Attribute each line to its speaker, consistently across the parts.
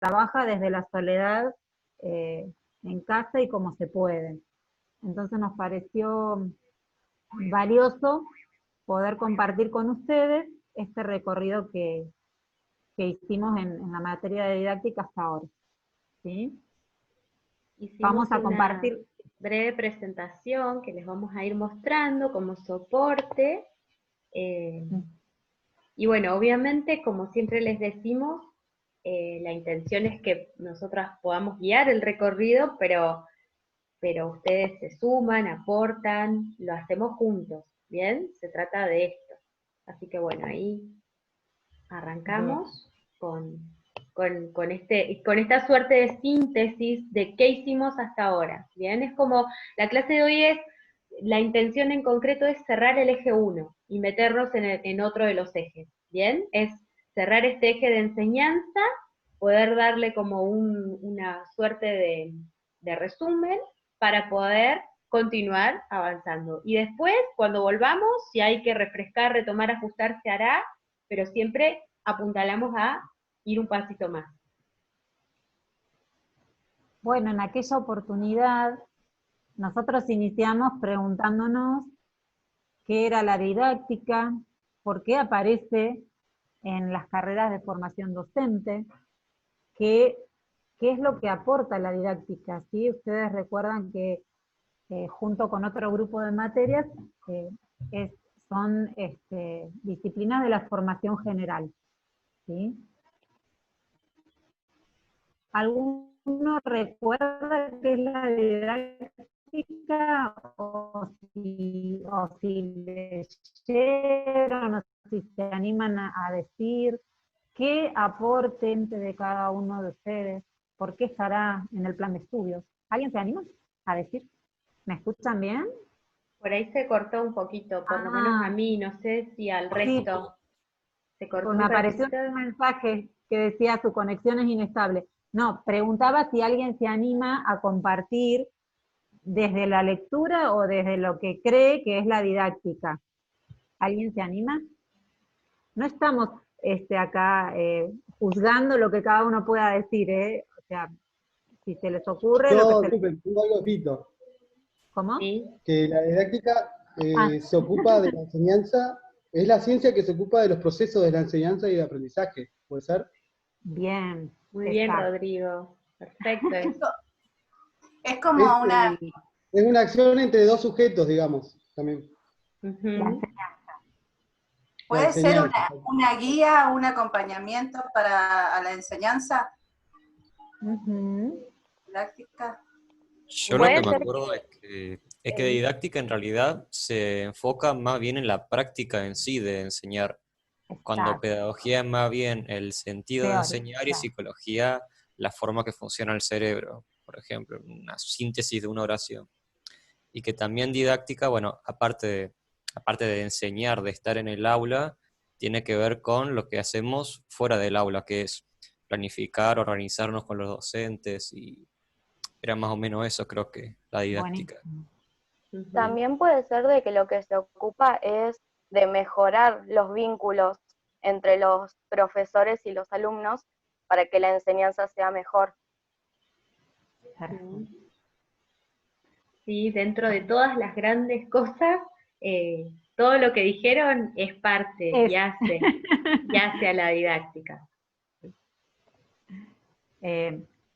Speaker 1: trabaja desde la soledad en casa y como se puede. Entonces nos pareció valioso poder compartir con ustedes este recorrido que hicimos en la materia de didáctica hasta ahora. ¿Sí?
Speaker 2: Hicimos
Speaker 1: Vamos a
Speaker 2: una
Speaker 1: compartir
Speaker 2: breve presentación que les vamos a ir mostrando como soporte. Y bueno, obviamente, como siempre les decimos, la intención es que nosotras podamos guiar el recorrido, pero ustedes se suman, aportan, lo hacemos juntos, ¿bien? Se trata de esto. Así que bueno, ahí arrancamos con esta suerte de síntesis de qué hicimos hasta ahora, ¿bien? Es como, la clase de hoy la intención en concreto es cerrar el eje 1 y meternos en otro de los ejes, ¿bien? Es cerrar este eje de enseñanza, poder darle como una suerte de resumen para poder continuar avanzando. Y después, cuando volvamos, si hay que refrescar, retomar, ajustar, se hará, pero siempre apuntalamos a ir un pasito más.
Speaker 1: Bueno, en aquella oportunidad nosotros iniciamos preguntándonos qué era la didáctica, por qué aparece en las carreras de formación docente, qué es lo que aporta la didáctica. ¿Sí? Ustedes recuerdan que junto con otro grupo de materias son disciplinas de la formación general. ¿Sí? ¿Alguno recuerda qué es la didáctica? O si leyeron, o si se animan a decir qué aporte de cada uno de ustedes, por qué estará en el plan de estudios. ¿Alguien se anima a decir? ¿Me escuchan bien?
Speaker 2: Por ahí se cortó un poquito, por lo menos a mí, no sé si al
Speaker 1: Sí,
Speaker 2: resto se cortó
Speaker 1: me
Speaker 2: un
Speaker 1: apareció
Speaker 2: ratito.
Speaker 1: un mensaje que decía su conexión es inestable. No, preguntaba si alguien se anima a compartir desde la lectura o desde lo que cree que es la didáctica. ¿Alguien se anima? No estamos acá juzgando lo que cada uno pueda decir, ¿eh? O sea, si se les ocurre lo que
Speaker 3: Yo,
Speaker 1: se les...
Speaker 3: disculpen, tengo algo escrito,
Speaker 1: ¿Cómo?
Speaker 2: ¿Sí?
Speaker 3: que la didáctica
Speaker 1: Ah,
Speaker 3: se ocupa de la enseñanza, es la ciencia que se ocupa de los procesos de la enseñanza y del aprendizaje, ¿puede ser?
Speaker 1: bien,
Speaker 2: Muy bien,
Speaker 1: exacto.
Speaker 2: Rodrigo. Perfecto eso.
Speaker 4: Es como
Speaker 3: Es,
Speaker 4: una,
Speaker 3: es una acción entre dos sujetos, digamos, también,
Speaker 2: Ujú.
Speaker 3: la
Speaker 4: puede ser
Speaker 3: enseñanza.
Speaker 4: una guía, un acompañamiento para a la enseñanza didáctica.
Speaker 5: Yo lo que
Speaker 6: Puede
Speaker 5: me
Speaker 6: ser
Speaker 5: acuerdo es que didáctica en realidad se enfoca más bien en la práctica en sí de enseñar, cuando
Speaker 1: Exacto,
Speaker 5: pedagogía es más bien el sentido de
Speaker 1: teórico,
Speaker 5: enseñar y
Speaker 1: claro.
Speaker 5: psicología la forma que funciona el cerebro, por ejemplo, una síntesis de una oración. Y que también didáctica, bueno, aparte de enseñar, de estar en el aula, tiene que ver con lo que hacemos fuera del aula, que es planificar, organizarnos con los docentes y era más o menos eso, creo que la didáctica.
Speaker 1: Buenísimo.
Speaker 2: Ujú.
Speaker 6: También puede ser de que lo que se ocupa es de mejorar los vínculos entre los profesores y los alumnos para que la enseñanza sea mejor.
Speaker 1: Perfecto.
Speaker 2: Sí, dentro de todas las grandes cosas, todo lo que dijeron es parte
Speaker 1: Es.
Speaker 2: y hace a la didáctica.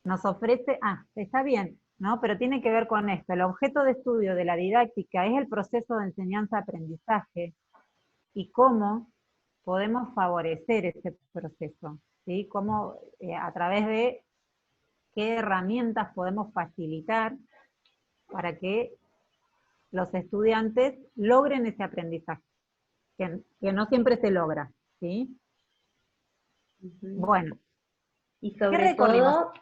Speaker 1: Nos ofrece, está bien, ¿no? Pero tiene que ver con esto. El objeto de estudio de la didáctica es el proceso de enseñanza-aprendizaje y cómo podemos favorecer ese proceso, ¿sí? Cómo, a través de qué herramientas podemos facilitar para que los estudiantes logren ese aprendizaje, que no siempre se logra, ¿sí?
Speaker 2: Ujú.
Speaker 1: Bueno,
Speaker 2: Y
Speaker 1: ¿qué
Speaker 2: sobre
Speaker 1: recorrimos?
Speaker 2: todo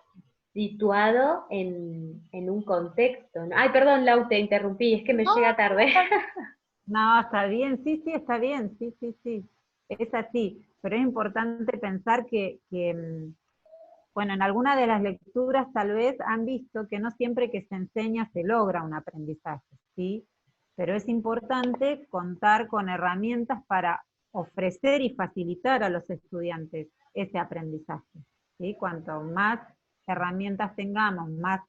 Speaker 2: situado en un contexto, ¿no? Ay, perdón, Lau, te interrumpí, es que me
Speaker 1: No,
Speaker 2: llega tarde.
Speaker 1: no, está bien, sí, está bien, sí, es así, pero es importante pensar bueno, en alguna de las lecturas tal vez han visto que no siempre que se enseña se logra un aprendizaje, ¿sí? Pero es importante contar con herramientas para ofrecer y facilitar a los estudiantes ese aprendizaje, ¿sí? Cuanto más herramientas tengamos, más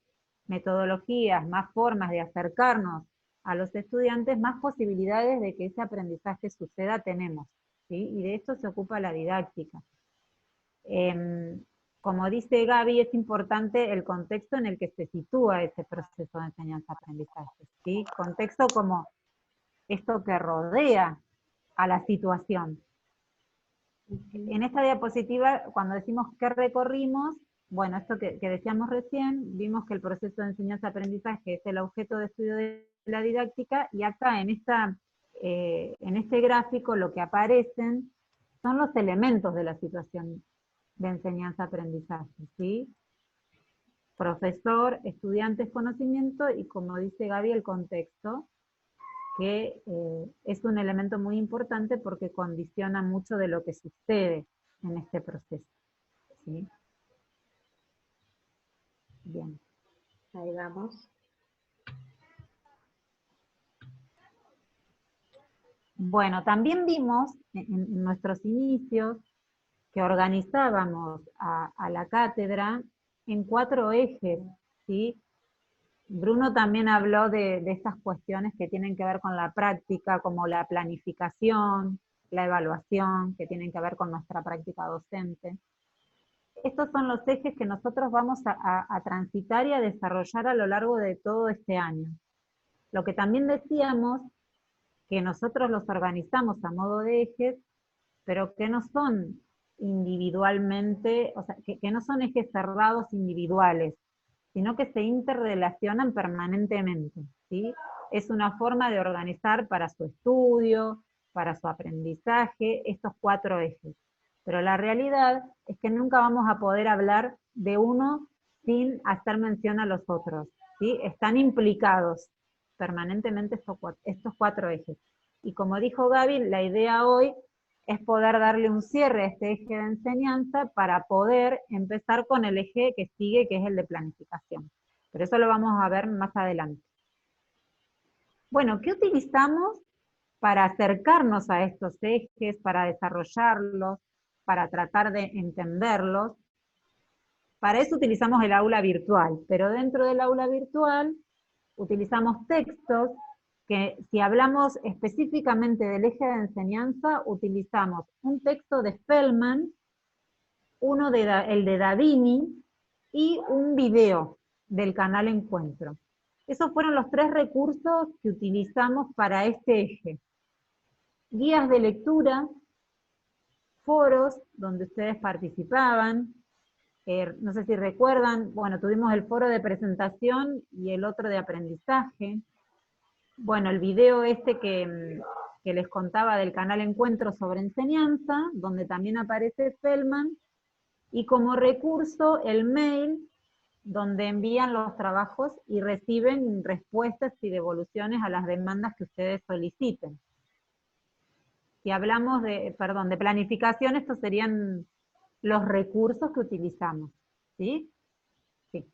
Speaker 1: metodologías, más formas de acercarnos a los estudiantes, más posibilidades de que ese aprendizaje suceda tenemos, ¿sí? Y de esto se ocupa la didáctica. Como dice Gaby, es importante el contexto en el que se sitúa ese proceso de enseñanza-aprendizaje, ¿sí? Contexto como esto que rodea a la situación. En esta diapositiva, cuando decimos qué recorrimos, bueno, esto que decíamos recién, vimos que el proceso de enseñanza-aprendizaje es el objeto de estudio de la didáctica, y acá en este gráfico lo que aparecen son los elementos de la situación de enseñanza-aprendizaje, ¿sí? Profesor, estudiantes, conocimiento, y como dice Gaby, el contexto, que es un elemento muy importante porque condiciona mucho de lo que sucede en este proceso, ¿sí? Bien.
Speaker 2: Ahí vamos.
Speaker 1: Bueno, también vimos en nuestros inicios que organizábamos a la cátedra en 4 ejes, ¿sí? Bruno también habló de estas cuestiones que tienen que ver con la práctica, como la planificación, la evaluación, que tienen que ver con nuestra práctica docente. Estos son los ejes que nosotros vamos a transitar y a desarrollar a lo largo de todo este año. Lo que también decíamos, que nosotros los organizamos a modo de ejes, pero que no son individualmente, o sea, que no son ejes cerrados individuales, sino que se interrelacionan permanentemente, ¿sí? Es una forma de organizar para su estudio, para su aprendizaje, estos 4 ejes. Pero la realidad es que nunca vamos a poder hablar de uno sin hacer mención a los otros, ¿sí? Están implicados permanentemente estos 4 ejes. Y como dijo Gaby, la idea hoy es poder darle un cierre a este eje de enseñanza para poder empezar con el eje que sigue, que es el de planificación. Pero eso lo vamos a ver más adelante. Bueno, ¿qué utilizamos para acercarnos a estos ejes, para desarrollarlos, para tratar de entenderlos? Para eso utilizamos el aula virtual, pero dentro del aula virtual utilizamos textos que, si hablamos específicamente del eje de enseñanza, utilizamos un texto de Feldman, el de Davini, y un video del canal Encuentro. Esos fueron los 3 recursos que utilizamos para este eje. Guías de lectura, foros donde ustedes participaban, no sé si recuerdan, bueno, tuvimos el foro de presentación y el otro de aprendizaje. Bueno, el video que les contaba del canal Encuentro sobre enseñanza, donde también aparece Feldman, y como recurso el mail, donde envían los trabajos y reciben respuestas y devoluciones a las demandas que ustedes soliciten. Si hablamos de planificación, estos serían los recursos que utilizamos, ¿sí? Sí.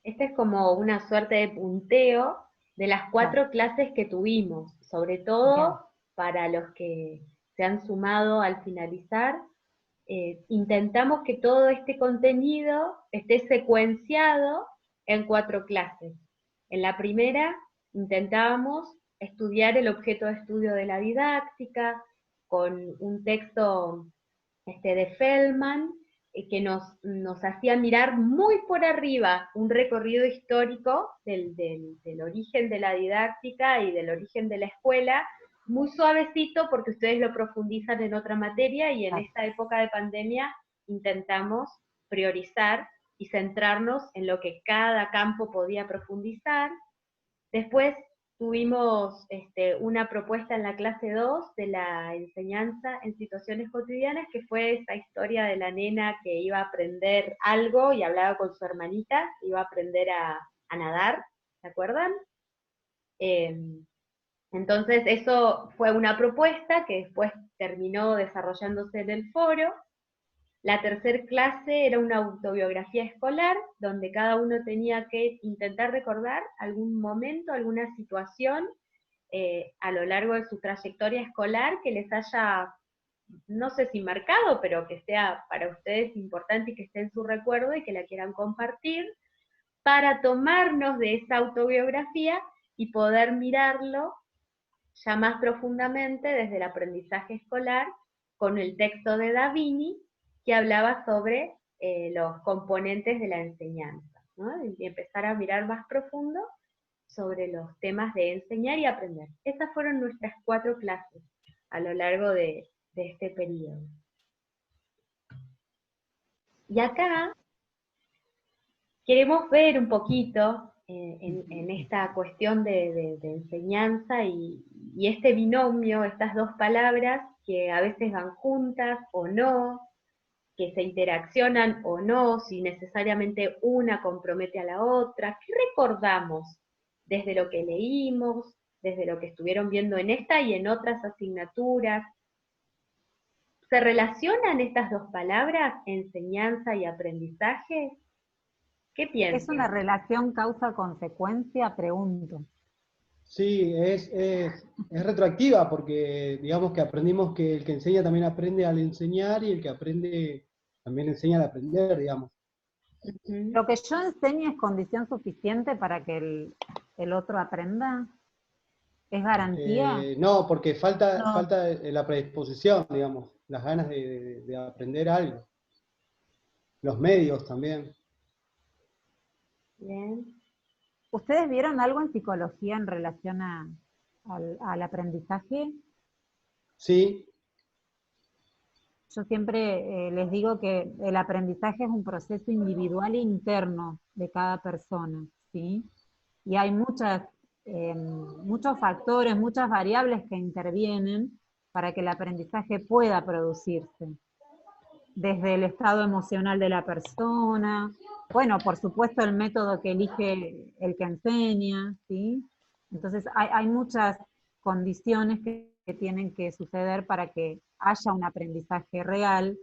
Speaker 2: Este es como una suerte de punteo de las 4 clases que tuvimos, sobre todo para los que se han sumado al finalizar. Intentamos que todo este contenido esté secuenciado en 4 clases. En la primera intentábamos estudiar el objeto de estudio de la didáctica con un texto de Feldman, que nos hacía mirar muy por arriba un recorrido histórico del origen de la didáctica y del origen de la escuela, muy suavecito porque ustedes lo profundizan en otra materia, y en esta época de pandemia intentamos priorizar y centrarnos en lo que cada campo podía profundizar. Después tuvimos una propuesta en la clase 2 de la enseñanza en situaciones cotidianas, que fue esa historia de la nena que iba a aprender algo y hablaba con su hermanita, iba a aprender a nadar, ¿se acuerdan? Entonces eso fue una propuesta que después terminó desarrollándose en el foro. La tercera clase era una autobiografía escolar, donde cada uno tenía que intentar recordar algún momento, alguna situación a lo largo de su trayectoria escolar que les haya no sé si marcado, pero que sea para ustedes importante y que esté en su recuerdo y que la quieran compartir, para tomarnos de esa autobiografía y poder mirarlo ya más profundamente desde el aprendizaje escolar con el texto de Davini que hablaba sobre los componentes de la enseñanza, ¿no? Y empezar a mirar más profundo sobre los temas de enseñar y aprender. Esas fueron nuestras 4 clases a lo largo de este periodo. Y acá queremos ver un poquito en esta cuestión de enseñanza y este binomio, estas 2 palabras que a veces van juntas o no, que se interaccionan o no, si necesariamente una compromete a la otra. ¿Qué recordamos desde lo que leímos, desde lo que estuvieron viendo en esta y en otras asignaturas? ¿Se relacionan estas 2 palabras, enseñanza y aprendizaje? ¿Qué piensan?
Speaker 1: ¿Es una relación causa-consecuencia? Pregunto.
Speaker 3: Sí, es retroactiva porque digamos que aprendimos que el que enseña también aprende al enseñar y el que aprende también enseña al aprender, digamos.
Speaker 1: ¿Lo que yo enseño es condición suficiente para que el otro aprenda? ¿Es garantía?
Speaker 3: No, porque falta
Speaker 1: No.
Speaker 3: la predisposición, digamos, las ganas de aprender algo. Los medios también.
Speaker 2: Bien.
Speaker 1: ¿Ustedes vieron algo en psicología en relación al aprendizaje?
Speaker 3: Sí,
Speaker 1: Yo siempre les digo que el aprendizaje es un proceso individual e interno de cada persona, ¿sí? Y hay muchos factores, muchas variables que intervienen para que el aprendizaje pueda producirse. Desde el estado emocional de la persona, bueno, por supuesto el método que elige el que enseña, ¿sí? Entonces hay muchas condiciones que tienen que suceder para que haya un aprendizaje real,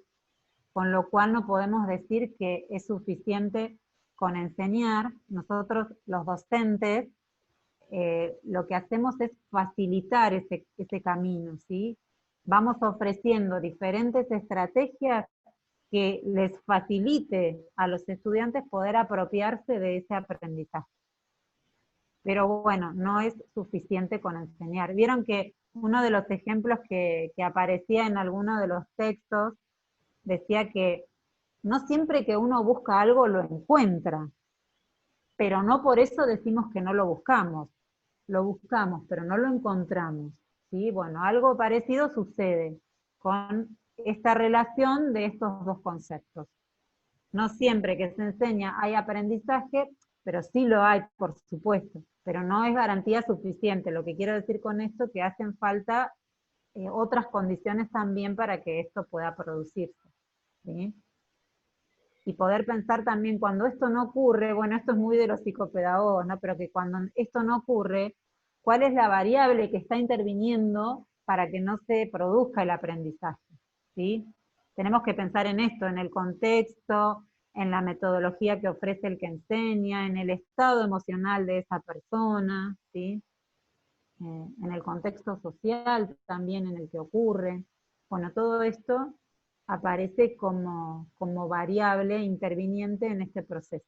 Speaker 1: con lo cual no podemos decir que es suficiente con enseñar. Nosotros, los docentes, lo que hacemos es facilitar ese camino, ¿sí? Vamos ofreciendo diferentes estrategias que les facilite a los estudiantes poder apropiarse de ese aprendizaje. Pero bueno, no es suficiente con enseñar. Vieron que uno de los ejemplos que aparecía en alguno de los textos decía que no siempre que uno busca algo lo encuentra, pero no por eso decimos que no lo buscamos. Lo buscamos, pero no lo encontramos, ¿sí? Bueno, algo parecido sucede con esta relación de estos 2 conceptos. No siempre que se enseña hay aprendizaje, pero sí lo hay, por supuesto, pero no es garantía suficiente. Lo que quiero decir con esto es que hacen falta otras condiciones también para que esto pueda producirse, ¿sí? Y poder pensar también cuando esto no ocurre, bueno, esto es muy de los psicopedagogos, ¿no? Pero que cuando esto no ocurre, ¿cuál es la variable que está interviniendo para que no se produzca el aprendizaje? ¿Sí? Tenemos que pensar en esto, en el contexto, en la metodología que ofrece el que enseña, en el estado emocional de esa persona, ¿sí? En el contexto social también en el que ocurre. Bueno, todo esto aparece como variable interviniente en este proceso.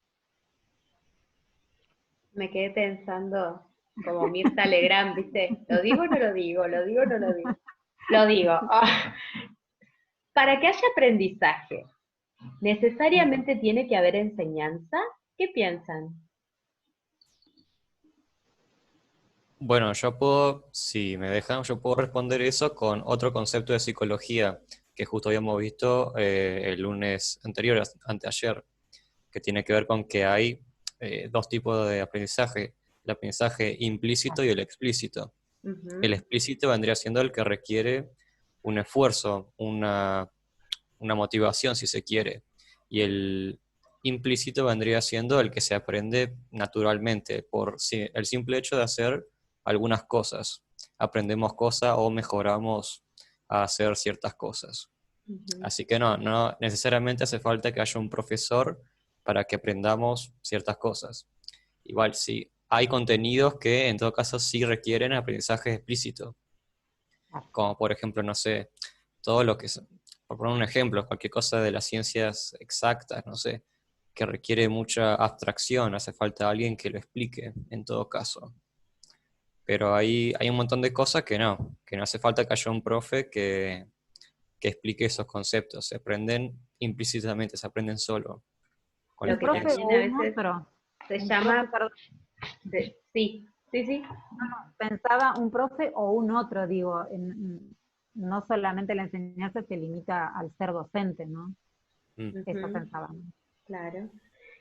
Speaker 2: Me quedé pensando como Mirta Legrand, ¿viste? ¿Lo digo o no lo digo? ¿Lo digo o no lo digo? Lo digo. Ah. Para que haya aprendizaje, ¿necesariamente tiene que haber enseñanza? ¿Qué piensan?
Speaker 5: Bueno, yo puedo, si me dejan, yo puedo responder eso con otro concepto de psicología que justo habíamos visto el lunes anterior, anteayer, que tiene que ver con que hay 2 tipos de aprendizaje, el aprendizaje implícito y el explícito. El explícito vendría siendo el que requiere un esfuerzo, una motivación si se quiere, y el implícito vendría siendo el que se aprende naturalmente por el simple hecho de hacer algunas cosas. Aprendemos cosas o mejoramos a hacer ciertas cosas. Así que no necesariamente hace falta que haya un profesor para que aprendamos ciertas cosas. Igual sí, hay contenidos que en todo caso sí requieren aprendizaje explícito. Como por ejemplo, no sé, todo lo que es, por poner un ejemplo, cualquier cosa de las ciencias exactas, no sé, que requiere mucha abstracción, hace falta alguien que lo explique, en todo caso. Pero hay un montón de cosas que no hace falta que haya un profe que explique esos conceptos, se aprenden implícitamente, se aprenden solo. Con la
Speaker 2: Lo
Speaker 1: Un
Speaker 2: que
Speaker 1: profe
Speaker 5: experiencia.
Speaker 1: o
Speaker 2: también a
Speaker 1: un
Speaker 2: veces
Speaker 1: otro.
Speaker 2: se
Speaker 1: Un
Speaker 2: llama,
Speaker 1: profe, perdón,
Speaker 2: sí, sí, sí,
Speaker 1: pensaba un profe o un otro, digo, no solamente la enseñanza se limita al ser docente, ¿no?
Speaker 5: Mm.
Speaker 1: Eso
Speaker 2: ujú,
Speaker 1: pensaba. ¿No?
Speaker 2: claro.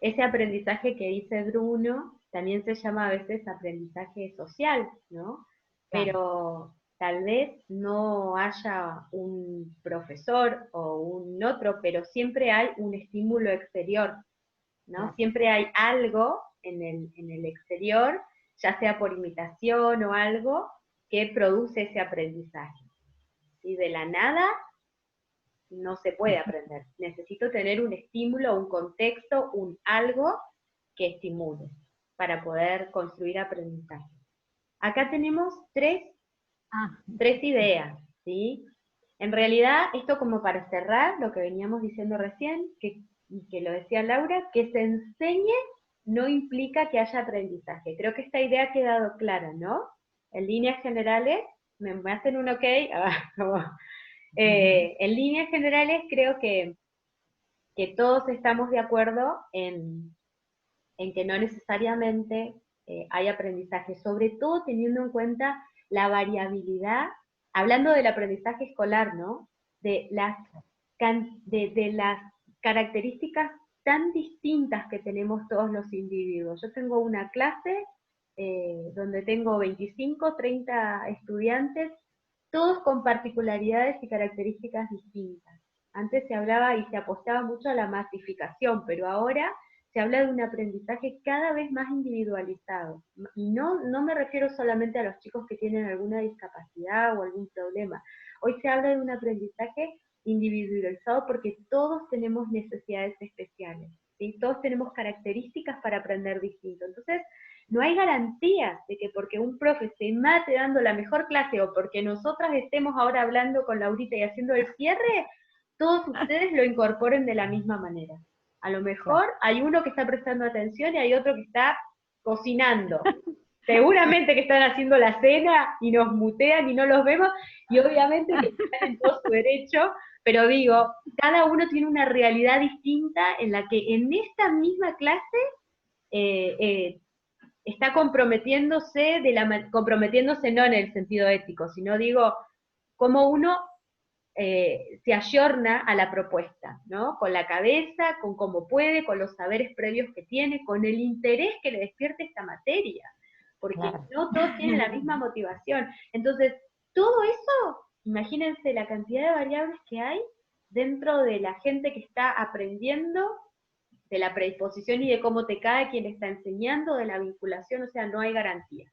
Speaker 2: Ese aprendizaje que dice Bruno también se llama a veces aprendizaje social, ¿no?
Speaker 1: Claro.
Speaker 2: Pero tal vez no haya un profesor o un otro, pero siempre hay un estímulo exterior, ¿no?
Speaker 1: Claro.
Speaker 2: Siempre hay algo en el exterior, ya sea por imitación o algo, que produce ese aprendizaje. Y de la nada no se puede aprender. Necesito tener un estímulo, un contexto, un algo que estimule para poder construir aprendizaje. Acá tenemos
Speaker 1: Ah,
Speaker 2: tres ideas, ¿sí? En realidad, esto como para cerrar lo que veníamos diciendo recién, que lo decía Laura, que se enseñe no implica que haya aprendizaje. Creo que esta idea ha quedado clara, ¿no? En líneas generales, me hacen un ok. En líneas generales creo que todos estamos de acuerdo en que no necesariamente hay aprendizaje, sobre todo teniendo en cuenta la variabilidad, hablando del aprendizaje escolar, ¿no? De de las características tan distintas que tenemos todos los individuos. Yo tengo una clase donde tengo 25, 30 estudiantes, todos con particularidades y características distintas. Antes se hablaba y se apostaba mucho a la masificación, pero ahora se habla de un aprendizaje cada vez más individualizado. Y no me refiero solamente a los chicos que tienen alguna discapacidad o algún problema. Hoy se habla de un aprendizaje individualizado porque todos tenemos necesidades especiales, ¿sí? Todos tenemos características para aprender distinto. Entonces, no hay garantías de que porque un profe se mate dando la mejor clase o porque nosotras estemos ahora hablando con Laurita y haciendo el cierre, todos ustedes lo incorporen de la misma manera. A lo mejor hay uno que está prestando atención y hay otro que está cocinando. Seguramente que están haciendo la cena y nos mutean y no los vemos, y obviamente que están en todo su derecho, pero digo, cada uno tiene una realidad distinta en la que en esta misma clase está comprometiéndose no en el sentido ético, sino digo, cómo uno se ayorna a la propuesta, ¿no? Con la cabeza, con cómo puede, con los saberes previos que tiene, con el interés que le despierte esta materia, porque
Speaker 1: claro.
Speaker 2: no todos tienen la misma motivación. Entonces, todo eso, imagínense la cantidad de variables que hay dentro de la gente que está aprendiendo, de la predisposición y de cómo te cae quien está enseñando, de la vinculación, o sea, no hay garantía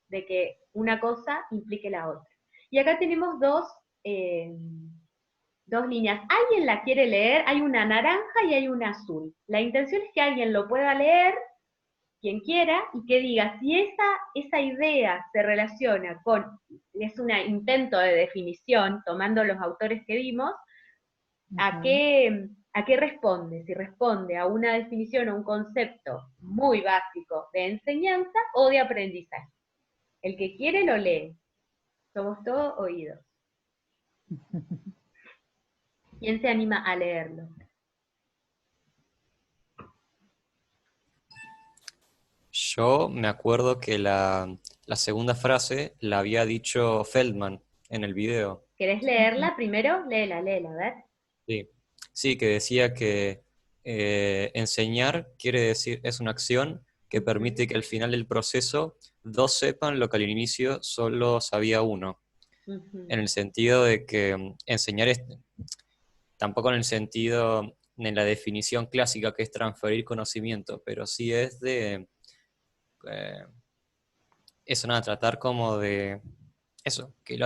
Speaker 2: de que una cosa implique la otra. Y acá tenemos dos líneas. ¿Alguien la quiere leer? Hay una naranja y hay una azul. La intención es que alguien lo pueda leer, quien quiera, y que diga si esa idea se relaciona con, es un intento de definición, tomando los autores que vimos, ¿a qué responde? Si responde a una definición o un concepto muy básico de enseñanza o de aprendizaje. El que quiere lo lee. Somos todos oídos. ¿Quién se anima a leerlo?
Speaker 5: Yo me acuerdo que la segunda frase la había dicho Feldman en el video.
Speaker 2: ¿Querés leerla primero? Léela, a ver.
Speaker 5: Sí, sí, que decía que enseñar quiere decir, es una acción que permite que al final del proceso dos sepan lo que al inicio solo sabía uno. En el sentido de que enseñar es, tampoco en el sentido, en la definición clásica que es transferir conocimiento, pero sí es de, eh, eso nada, tratar como de, eso, que el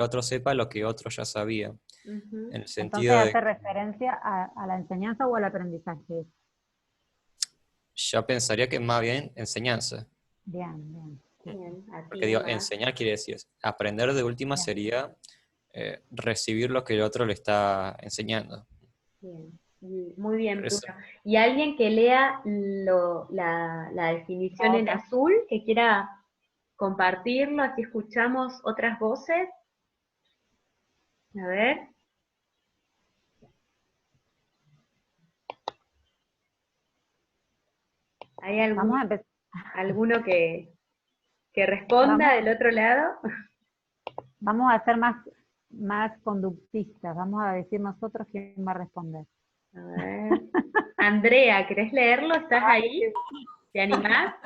Speaker 5: otro sepa lo que otro ya sabía. En el
Speaker 1: Entonces
Speaker 5: sentido de,
Speaker 1: hace referencia a la enseñanza o al aprendizaje.
Speaker 5: yo pensaría que más bien enseñanza.
Speaker 1: Bien, bien.
Speaker 2: Bien, así
Speaker 5: Porque digo,
Speaker 2: nomás.
Speaker 5: enseñar quiere decir, aprender de última
Speaker 1: Bien.
Speaker 5: sería recibir lo que el otro le está enseñando.
Speaker 2: Bien, muy bien,
Speaker 5: Por eso.
Speaker 2: Bruno. Y alguien que lea la definición en azul, que quiera compartirlo, así escuchamos otras voces. A ver. ¿Hay
Speaker 1: Vamos a empezar.
Speaker 2: alguno que responda del otro lado?
Speaker 1: Vamos a ser más conductistas, vamos a decir nosotros quién va a responder.
Speaker 2: A ver. Andrea, ¿querés leerlo? ¿Estás ahí? ¿Te animás?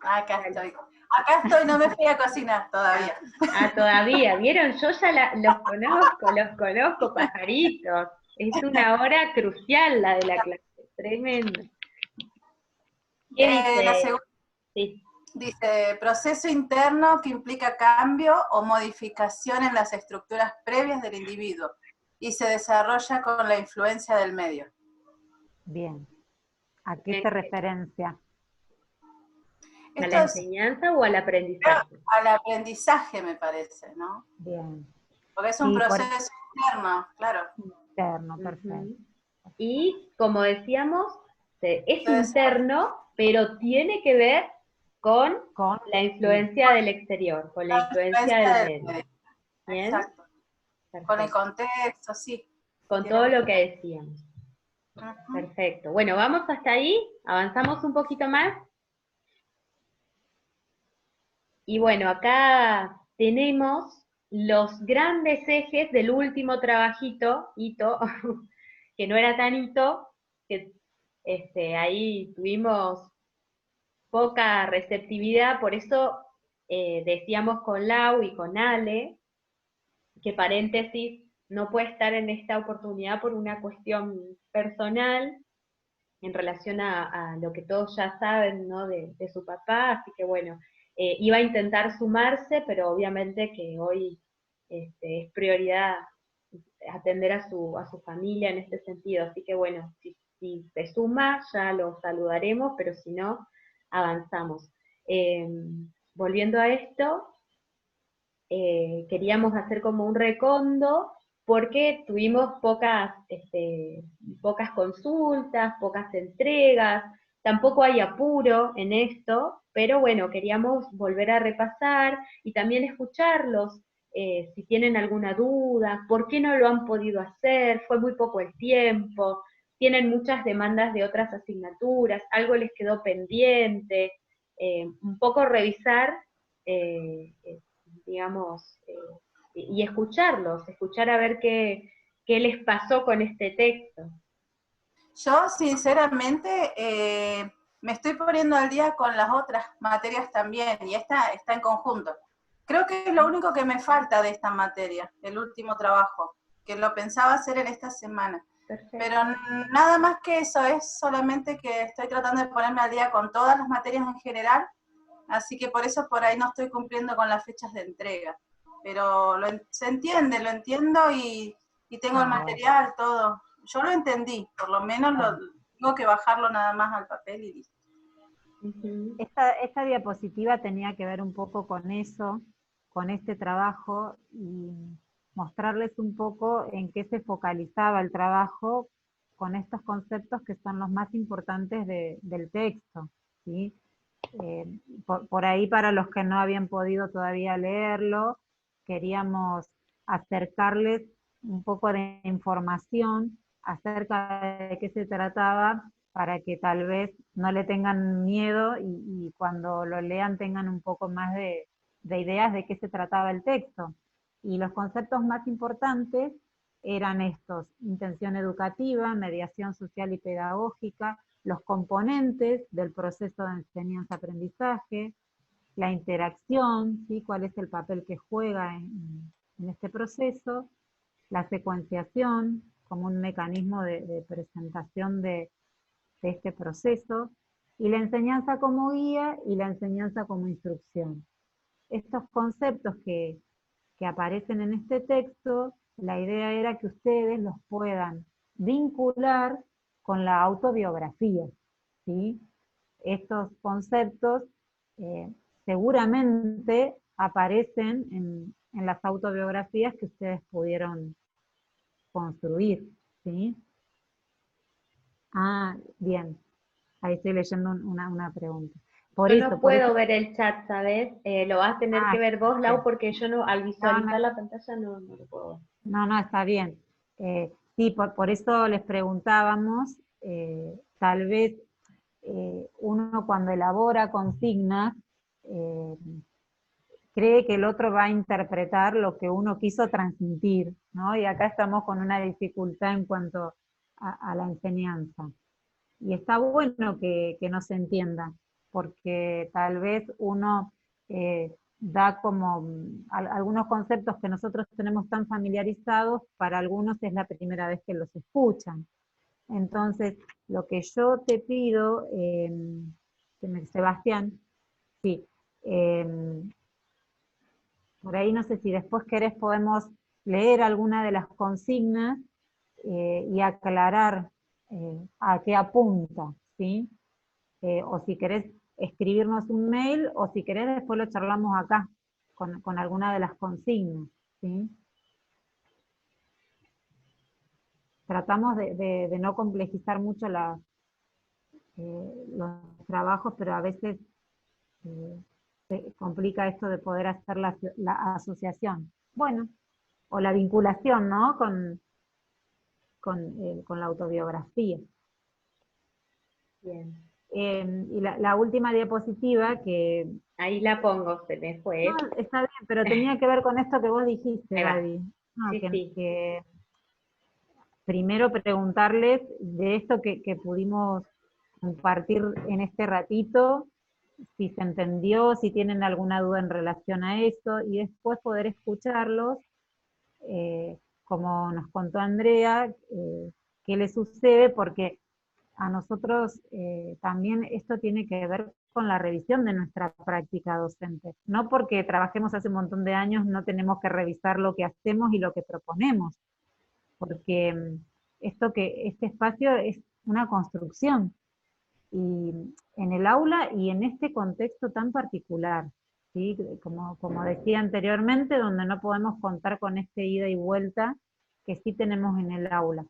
Speaker 4: Acá estoy. Acá estoy, no me fui a cocinar todavía.
Speaker 2: Ah, todavía. ¿Vieron? Yo ya los conozco, pajaritos. Es una hora crucial la de la clase. Tremendo. ¿Qué dice?
Speaker 4: La segunda
Speaker 2: Sí.
Speaker 4: dice, proceso interno que implica cambio o modificación en las estructuras previas del individuo y se desarrolla con la influencia del medio.
Speaker 1: Bien. ¿A qué se referencia?
Speaker 2: ¿A
Speaker 4: Esto
Speaker 2: la
Speaker 4: es
Speaker 2: enseñanza o al aprendizaje?
Speaker 4: al aprendizaje, me parece, ¿no?
Speaker 1: Bien.
Speaker 4: Porque es un
Speaker 1: Sí,
Speaker 4: proceso interno, claro.
Speaker 1: Interno, perfecto.
Speaker 2: Y, como decíamos, es
Speaker 4: Se
Speaker 2: interno, pero tiene que ver con la influencia del exterior, con la influencia del medio. ¿Bien?
Speaker 4: Exacto. Con el contexto, sí.
Speaker 2: Con todo lo que decíamos. Perfecto. Bueno, vamos hasta ahí, avanzamos un poquito más. Y bueno, acá tenemos los grandes ejes del último trabajito, hito, que no era tan hito, que ahí tuvimos poca receptividad, por eso decíamos con Lau y con Ale, que paréntesis no puede estar en esta oportunidad por una cuestión personal, en relación a lo que todos ya saben, ¿no? de su papá, así que bueno, iba a intentar sumarse, pero obviamente que hoy es prioridad atender a su familia en este sentido, así que bueno, si se suma ya lo saludaremos, pero si no, avanzamos. Volviendo a esto, queríamos hacer como un recondo porque tuvimos pocas consultas, pocas entregas, tampoco hay apuro en esto, pero bueno, queríamos volver a repasar y también escucharlos, si tienen alguna duda, por qué no lo han podido hacer, fue muy poco el tiempo, tienen muchas demandas de otras asignaturas, algo les quedó pendiente, un poco revisar, digamos, y escuchar a ver qué les pasó con este texto.
Speaker 4: Yo, sinceramente, me estoy poniendo al día con las otras materias también, y esta está en conjunto. Creo que es lo único que me falta de esta materia, el último trabajo, que lo pensaba hacer en esta semana.
Speaker 2: Perfecto.
Speaker 4: Pero nada más que eso, es solamente que estoy tratando de ponerme al día con todas las materias en general, así que por eso por ahí no estoy cumpliendo con las fechas de entrega. Pero se entiende, lo entiendo y tengo el material, todo. Yo lo entendí, por lo menos tengo que bajarlo nada más al papel y listo.
Speaker 1: Esta diapositiva tenía que ver un poco con eso, con este trabajo, y mostrarles un poco en qué se focalizaba el trabajo con estos conceptos que son los más importantes del texto, ¿sí? Por ahí, para los que no habían podido todavía leerlo, queríamos acercarles un poco de información acerca de qué se trataba, para que tal vez no le tengan miedo y cuando lo lean tengan un poco más de ideas de qué se trataba el texto. Y los conceptos más importantes eran estos: intención educativa, mediación social y pedagógica, los componentes del proceso de enseñanza-aprendizaje, la interacción, ¿sí? Cuál es el papel que juega en este proceso, la secuenciación como un mecanismo de presentación de este proceso, y la enseñanza como guía y la enseñanza como instrucción. Estos conceptos que aparecen en este texto, la idea era que ustedes los puedan vincular con la autobiografía, ¿sí? Estos conceptos seguramente aparecen en las autobiografías que ustedes pudieron construir, ¿sí? Ah, bien. Ahí estoy leyendo una pregunta. Por
Speaker 2: Yo
Speaker 1: eso,
Speaker 2: no
Speaker 1: por eso.
Speaker 2: puedo ver el chat, ¿sabes? Lo vas a tener que ver vos, Lau, porque yo no, al visualizar la pantalla no lo puedo ver.
Speaker 1: No, está bien. Sí, por eso les preguntábamos, tal vez uno cuando elabora consignas, cree que el otro va a interpretar lo que uno quiso transmitir, ¿no? Y acá estamos con una dificultad en cuanto a la enseñanza. Y está bueno que no se entienda, porque tal vez uno da como algunos conceptos que nosotros tenemos tan familiarizados, para algunos es la primera vez que los escuchan. Entonces, lo que yo te pido, Sebastián, sí, por ahí no sé si después querés podemos leer alguna de las consignas y aclarar a qué apunta, ¿sí? O si querés escribirnos un mail, o si querés después lo charlamos acá, con alguna de las consignas, ¿sí? Tratamos de no complejizar mucho los trabajos, pero a veces se complica esto de poder hacer la asociación. Bueno, o la vinculación, ¿no? Con la autobiografía.
Speaker 2: Bien.
Speaker 1: Y la última diapositiva que...
Speaker 2: Ahí la pongo, se me fue.
Speaker 1: No, está bien, pero tenía que ver con esto que vos dijiste,
Speaker 2: Ahí va.
Speaker 1: Gaby. No,
Speaker 2: Sí, sí.
Speaker 1: que primero preguntarles de esto que pudimos compartir en este ratito, si se entendió, si tienen alguna duda en relación a eso, y después poder escucharlos, como nos contó Andrea, qué le sucede, porque a nosotros también esto tiene que ver con la revisión de nuestra práctica docente. No porque trabajemos hace un montón de años no tenemos que revisar lo que hacemos y lo que proponemos, porque este espacio es una construcción, y en el aula y en este contexto tan particular, ¿sí? Como decía anteriormente, donde no podemos contar con este ida y vuelta que sí tenemos en el aula.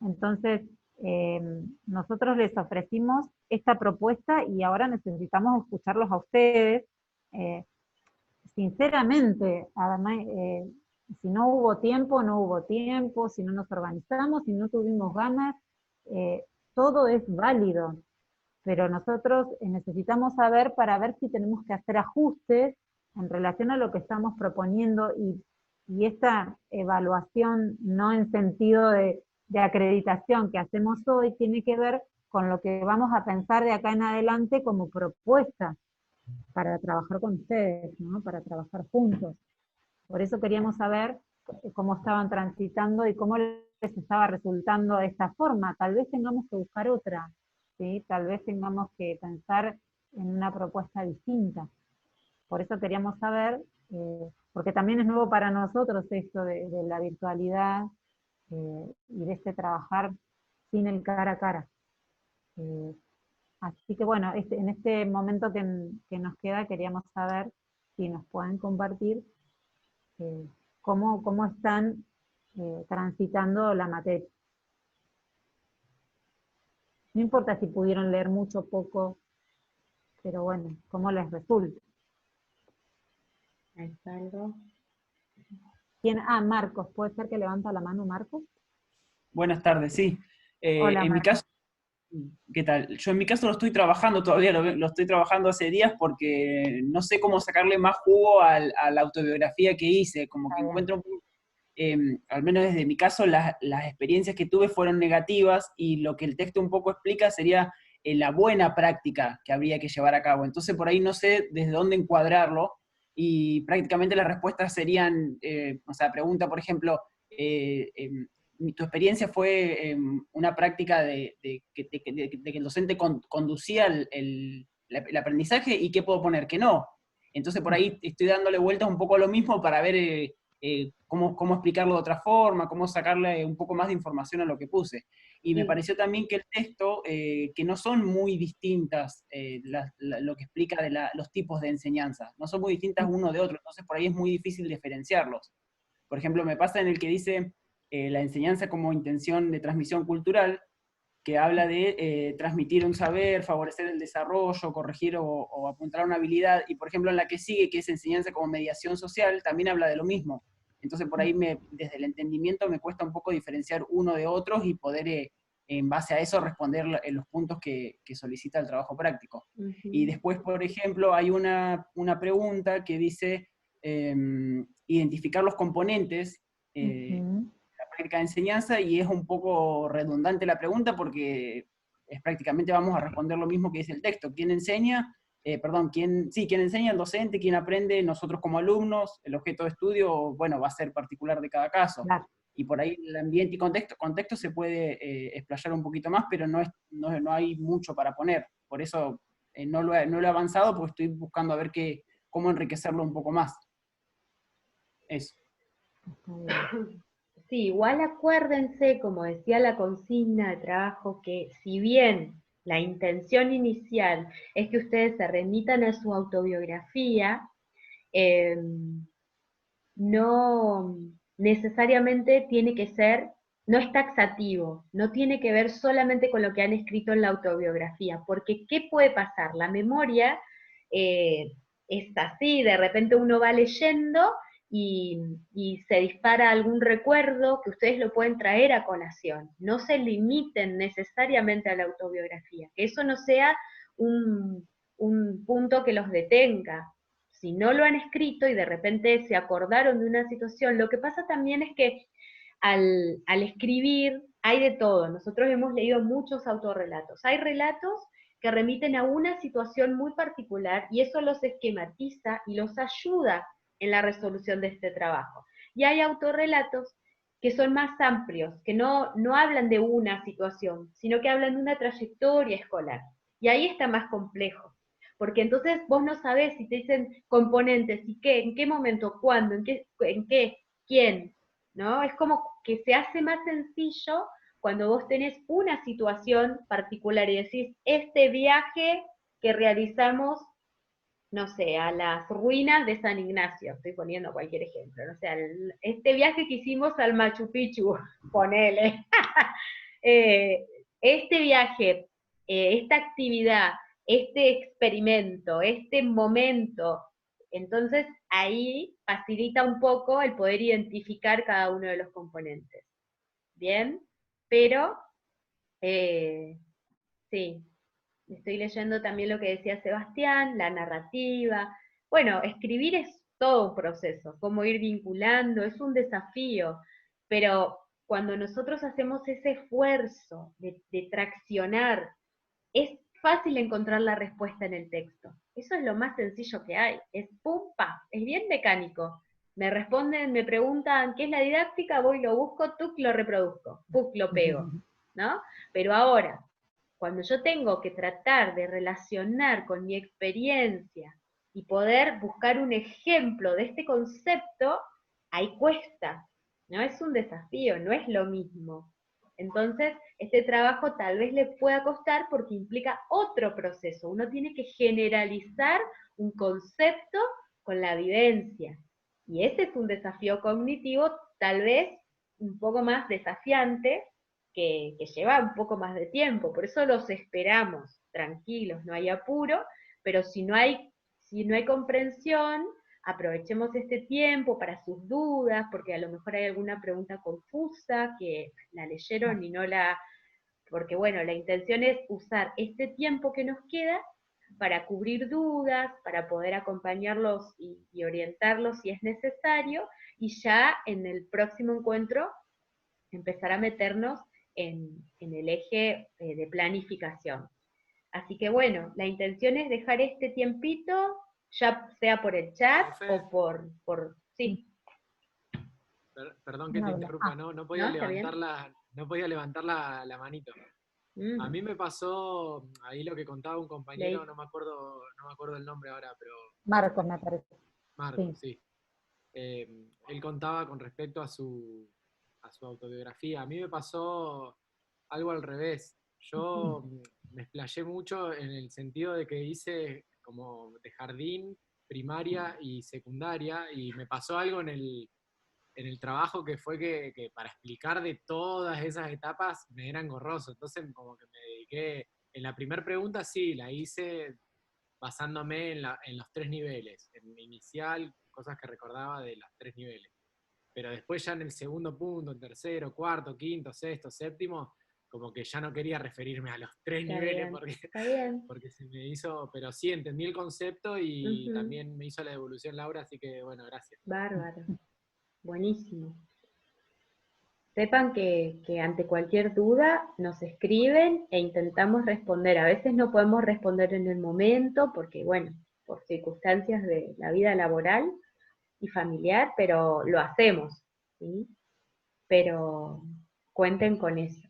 Speaker 1: Entonces, nosotros les ofrecimos esta propuesta y ahora necesitamos escucharlos a ustedes. Sinceramente, además, si no hubo tiempo, no hubo tiempo, si no nos organizamos, si no tuvimos ganas, todo es válido, pero nosotros necesitamos saber para ver si tenemos que hacer ajustes en relación a lo que estamos proponiendo, y esta evaluación no en sentido de acreditación que hacemos hoy tiene que ver con lo que vamos a pensar de acá en adelante como propuesta para trabajar con ustedes, ¿no? Para trabajar juntos. Por eso queríamos saber cómo estaban transitando y cómo les estaba resultando de esta forma. Tal vez tengamos que buscar otra, ¿sí? Tal vez tengamos que pensar en una propuesta distinta. Por eso queríamos saber, porque también es nuevo para nosotros esto de la virtualidad y de este trabajar sin el cara a cara. Así que bueno, en este momento que nos queda queríamos saber si nos pueden compartir cómo están transitando la materia. No importa si pudieron leer mucho o poco, pero bueno, cómo les resulta.
Speaker 2: Ahí salgo.
Speaker 1: Marcos, ¿puede ser que levanta la mano Marcos?
Speaker 7: Buenas tardes, sí.
Speaker 1: Hola,
Speaker 7: En mi
Speaker 1: Marcos.
Speaker 7: caso, ¿qué tal? Yo en mi caso lo estoy trabajando todavía, lo estoy trabajando hace días porque no sé cómo sacarle más jugo a la autobiografía que hice, como que encuentro, al menos desde mi caso, las experiencias que tuve fueron negativas y lo que el texto un poco explica sería la buena práctica que habría que llevar a cabo. Entonces por ahí no sé desde dónde encuadrarlo y prácticamente las respuestas serían, o sea, pregunta, por ejemplo, tu experiencia fue una práctica de que el docente conducía el aprendizaje, y qué puedo poner que no. Entonces por ahí estoy dándole vueltas un poco a lo mismo para ver cómo explicarlo de otra forma, cómo sacarle un poco más de información a lo que puse. Y me
Speaker 2: Sí.
Speaker 7: pareció también que el texto, que no son muy distintas lo que explica de los tipos de enseñanza, no son muy distintas uno de otro, entonces por ahí es muy difícil diferenciarlos. Por ejemplo, me pasa en el que dice la enseñanza como intención de transmisión cultural, que habla de transmitir un saber, favorecer el desarrollo, corregir o apuntar una habilidad, y por ejemplo en la que sigue, que es enseñanza como mediación social, también habla de lo mismo. Entonces por ahí desde el entendimiento me cuesta un poco diferenciar uno de otros y poder en base a eso responder en los puntos que solicita el trabajo práctico. Y después, por ejemplo, hay una pregunta que dice identificar los componentes la práctica de enseñanza, y es un poco redundante la pregunta porque es prácticamente vamos a responder lo mismo que dice el texto. ¿Quién enseña? ¿Quién enseña? El docente. ¿Quién aprende? Nosotros como alumnos. El objeto de estudio, bueno, va a ser particular de cada caso.
Speaker 1: Claro.
Speaker 7: Y por ahí el ambiente y contexto se puede explayar un poquito más, pero no hay mucho para poner. Por eso no lo he avanzado, porque estoy buscando a ver cómo enriquecerlo un poco más. Eso.
Speaker 2: Sí, igual acuérdense, como decía la consigna de trabajo, que si bien la intención inicial es que ustedes se remitan a su autobiografía, no necesariamente tiene que ser, no es taxativo, no tiene que ver solamente con lo que han escrito en la autobiografía, porque ¿qué puede pasar? La memoria es así, de repente uno va leyendo y se dispara algún recuerdo que ustedes lo pueden traer a colación. No se limiten necesariamente a la autobiografía, que eso no sea un punto que los detenga. Si no lo han escrito y de repente se acordaron de una situación, lo que pasa también es que al escribir hay de todo. Nosotros hemos leído muchos autorrelatos. Hay relatos que remiten a una situación muy particular y eso los esquematiza y los ayuda en la resolución de este trabajo. Y hay autorrelatos que son más amplios, que no hablan de una situación, sino que hablan de una trayectoria escolar. Y ahí está más complejo. Porque entonces vos no sabés si te dicen componentes, y qué, en qué momento, cuándo, en qué, quién, ¿no? Es como que se hace más sencillo cuando vos tenés una situación particular y decís, este viaje que realizamos, no sé, a las ruinas de San Ignacio, estoy poniendo cualquier ejemplo, no sé, este viaje que hicimos al Machu Picchu, ponele, este viaje, esta actividad, este experimento, este momento, entonces ahí facilita un poco el poder identificar cada uno de los componentes. ¿Bien? Pero, sí, estoy leyendo también lo que decía Sebastián, la narrativa. Bueno, escribir es todo un proceso, cómo ir vinculando, es un desafío, pero cuando nosotros hacemos ese esfuerzo de traccionar, es fácil encontrar la respuesta en el texto. Eso es lo más sencillo que hay, es pum, pa, es bien mecánico. Me responden, me preguntan qué es la didáctica, voy, lo busco, tuc, lo reproduzco, puc, lo pego, ¿no? Pero ahora, cuando yo tengo que tratar de relacionar con mi experiencia y poder buscar un ejemplo de este concepto, ahí cuesta, ¿no? Es un desafío, no es lo mismo. Entonces, este trabajo tal vez le pueda costar porque implica otro proceso. Uno tiene que generalizar un concepto con la vivencia. Y ese es un desafío cognitivo tal vez un poco más desafiante, que lleva un poco más de tiempo. Por eso los esperamos, tranquilos, no hay apuro, pero si no hay comprensión, aprovechemos este tiempo para sus dudas, porque a lo mejor hay alguna pregunta confusa que la leyeron y no la... Porque bueno, la intención es usar este tiempo que nos queda para cubrir dudas, para poder acompañarlos y orientarlos si es necesario, y ya en el próximo encuentro empezar a meternos en el eje de planificación. Así que bueno, la intención es dejar este tiempito, ya sea por el chat o por sí.
Speaker 8: Perdón que te interrumpa, no podía levantar la manito. A mí me pasó ahí lo que contaba un compañero, no me acuerdo el nombre ahora, pero...
Speaker 1: Marcos, me parece.
Speaker 8: Marcos, sí. Él contaba con respecto a su autobiografía. A mí me pasó algo al revés. Yo me explayé mucho en el sentido de que hice como de jardín, primaria y secundaria, y me pasó algo en el trabajo que fue que para explicar de todas esas etapas me era engorroso. Entonces como que me dediqué, en la primera pregunta sí, la hice basándome en los 3 niveles, en inicial, cosas que recordaba de los 3 niveles. Pero después ya en el segundo punto, en tercero, cuarto, quinto, sexto, séptimo, como que ya no quería referirme a los 3 niveles porque se me hizo, pero sí, entendí el concepto y también me hizo la devolución Laura, así que bueno, gracias.
Speaker 2: Bárbaro, buenísimo. Sepan que ante cualquier duda nos escriben e intentamos responder. A veces no podemos responder en el momento porque, bueno, por circunstancias de la vida laboral y familiar, pero lo hacemos, ¿sí? Pero cuenten con eso.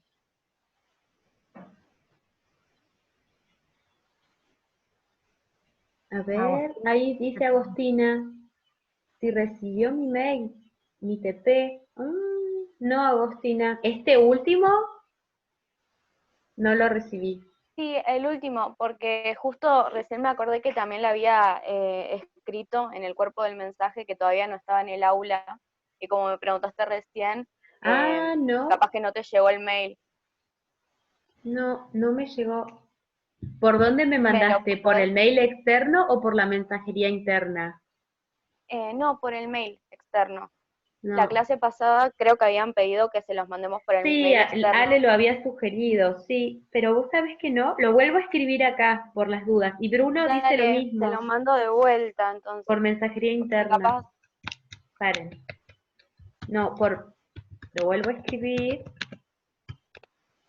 Speaker 2: A ver, ahí dice Agostina, si recibió mi mail, mi TP. No, Agostina, este último no lo recibí.
Speaker 6: Sí, el último, porque justo recién me acordé que también le había escrito en el cuerpo del mensaje que todavía no estaba en el aula, y como me preguntaste recién,
Speaker 2: no.
Speaker 6: capaz que no te llegó el mail.
Speaker 2: No, no me llegó. ¿Por dónde me mandaste? ¿Por el mail externo o por la mensajería interna?
Speaker 6: No, por el mail externo.
Speaker 2: No.
Speaker 6: La clase pasada creo que habían pedido que se los mandemos por el mail externo.
Speaker 2: Sí, Ale lo había sugerido, sí, pero vos sabés que no, lo vuelvo a escribir acá por las dudas. Y Bruno dice lo mismo.
Speaker 6: Te lo mando de vuelta, entonces.
Speaker 2: Por mensajería interna.
Speaker 6: Capaz.
Speaker 2: Paren. No, lo vuelvo a escribir.